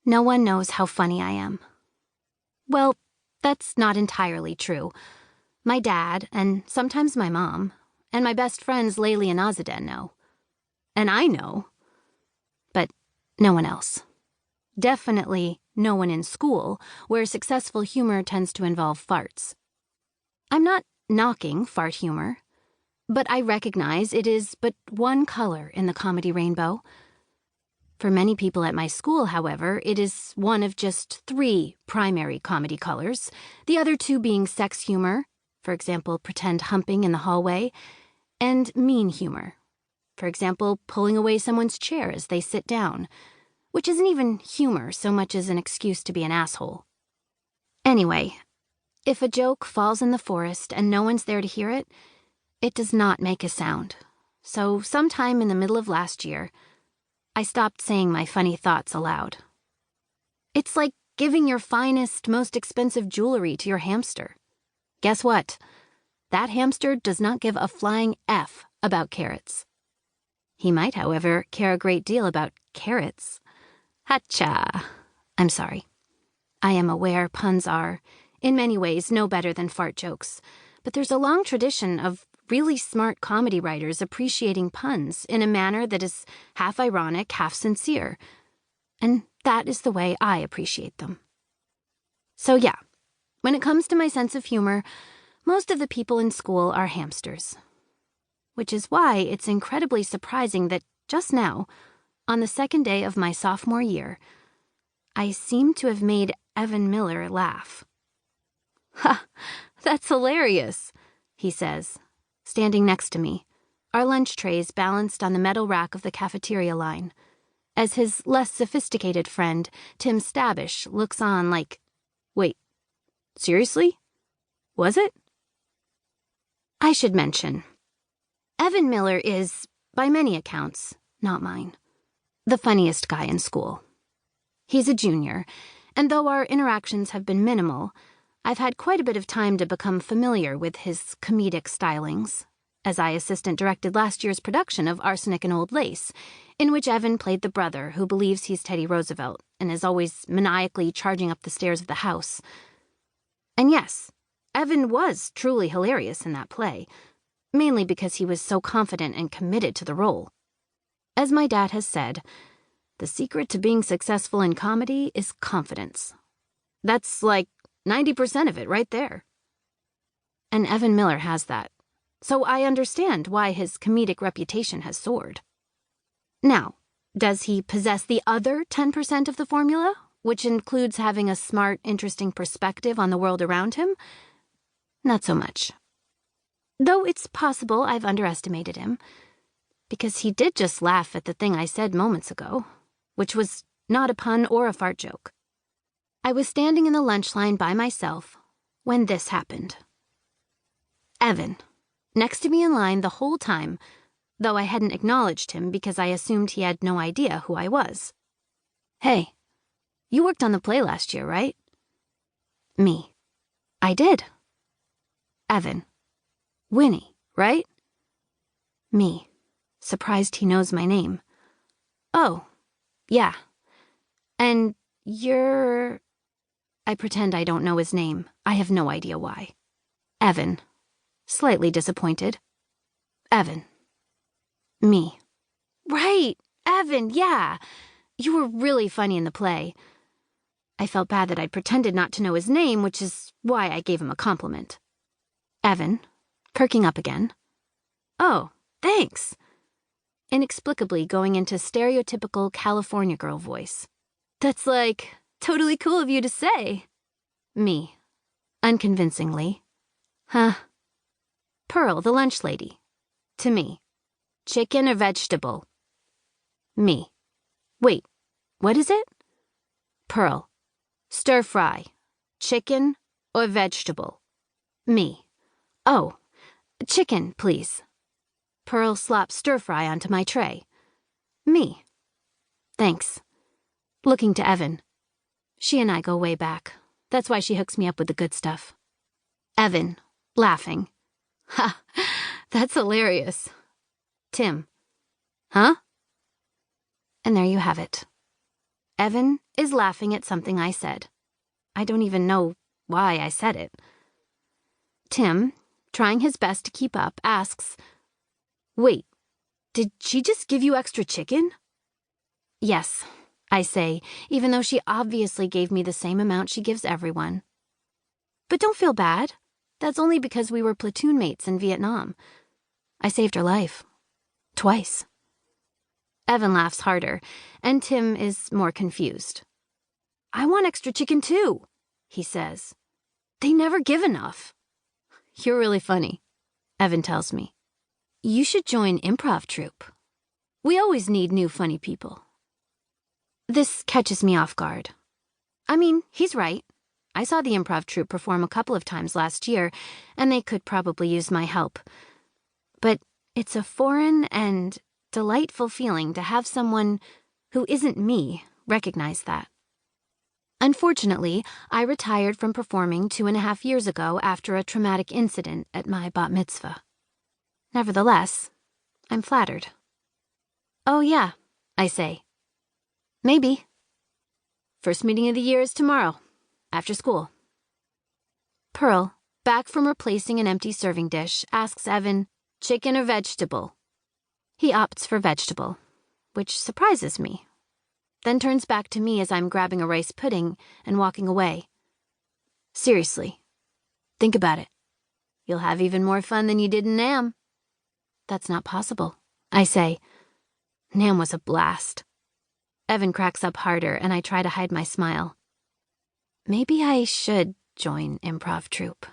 No one knows how funny I am. Well, that's not entirely true. My dad, and sometimes my mom, and my best friends Layli and Azadeh know. And I know. But no one else. Definitely no one in school, where successful humor tends to involve farts. I'm not knocking fart humor, but I recognize it is but one color in the comedy rainbow. For many people at my school, however, it is one of just 3 primary comedy colors, the other 2 being sex humor, for example, pretend humping in the hallway, and mean humor, for example, pulling away someone's chair as they sit down, which isn't even humor so much as an excuse to be an asshole. Anyway, if a joke falls in the forest and no one's there to hear it, it does not make a sound. So sometime in the middle of last year, I stopped saying my funny thoughts aloud. It's like giving your finest, most expensive jewelry to your hamster. Guess what? That hamster does not give a flying F about carrots. He might, however, care a great deal about carrots. Hacha. I'm sorry. I am aware puns are, in many ways, no better than fart jokes, but there's a long tradition of really smart comedy writers appreciating puns in a manner that is half ironic, half sincere. And that is the way I appreciate them. So yeah, when it comes to my sense of humor, most of the people in school are hamsters. Which is why it's incredibly surprising that just now, on the second day of my sophomore year, I seem to have made Evan Miller laugh. Ha, that's hilarious, he says, standing next to me, our lunch trays balanced on the metal rack of the cafeteria line, as his less sophisticated friend, Tim Stabish, looks on like, wait, seriously? Was it? I should mention, Evan Miller is, by many accounts, not mine, the funniest guy in school. He's a junior, and though our interactions have been minimal, I've had quite a bit of time to become familiar with his comedic stylings, as I assistant-directed last year's production of Arsenic and Old Lace, in which Evan played the brother who believes he's Teddy Roosevelt and is always maniacally charging up the stairs of the house. And yes, Evan was truly hilarious in that play, mainly because he was so confident and committed to the role. As my dad has said, the secret to being successful in comedy is confidence. That's like 90% of it right there. And Evan Miller has that, so I understand why his comedic reputation has soared. Now, does he possess the other 10% of the formula, which includes having a smart, interesting perspective on the world around him? Not so much. Though it's possible I've underestimated him, because he did just laugh at the thing I said moments ago, which was not a pun or a fart joke. I was standing in the lunch line by myself when this happened. Evan, next to me in line the whole time, though I hadn't acknowledged him because I assumed he had no idea who I was. Hey, you worked on the play last year, right? Me. I did. Evan. Winnie, right? Me. Surprised he knows my name. Oh, yeah. And you're... I pretend I don't know his name. I have no idea why. Evan. Slightly disappointed. Evan. Me. Right, Evan, yeah. You were really funny in the play. I felt bad that I'd pretended not to know his name, which is why I gave him a compliment. Evan, perking up again. Oh, thanks. Inexplicably going into stereotypical California girl voice. That's like... totally cool of you to say. Me. Unconvincingly. Huh. Pearl, the lunch lady. To me. Chicken or vegetable? Me. Wait, what is it? Pearl. Stir fry. Chicken or vegetable? Me. Oh, chicken, please. Pearl slops stir fry onto my tray. Me. Thanks. Looking to Evan. She and I go way back. That's why she hooks me up with the good stuff. Evan, laughing. Ha, that's hilarious. Tim. Huh? And there you have it. Evan is laughing at something I said. I don't even know why I said it. Tim, trying his best to keep up, asks, "Wait, did she just give you extra chicken?" "Yes," I say, even though she obviously gave me the same amount she gives everyone. "But don't feel bad. That's only because we were platoon mates in Vietnam. I saved her life. Twice." Evan laughs harder, and Tim is more confused. "I want extra chicken too," he says. "They never give enough." "You're really funny," Evan tells me. "You should join improv troupe. We always need new funny people." This catches me off guard. I mean, he's right. I saw the improv troupe perform a couple of times last year, and they could probably use my help. But it's a foreign and delightful feeling to have someone who isn't me recognize that. Unfortunately, I retired from performing 2.5 years ago after a traumatic incident at my bat mitzvah. Nevertheless, I'm flattered. "Oh yeah," I say. "Maybe. First meeting of the year is tomorrow, after school." Pearl, back from replacing an empty serving dish, asks Evan, "Chicken or vegetable?" He opts for vegetable, which surprises me, then turns back to me as I'm grabbing a rice pudding and walking away. "Seriously, think about it. You'll have even more fun than you did in Nam." "That's not possible," I say. "Nam was a blast." Evan cracks up harder, and I try to hide my smile. Maybe I should join improv troupe.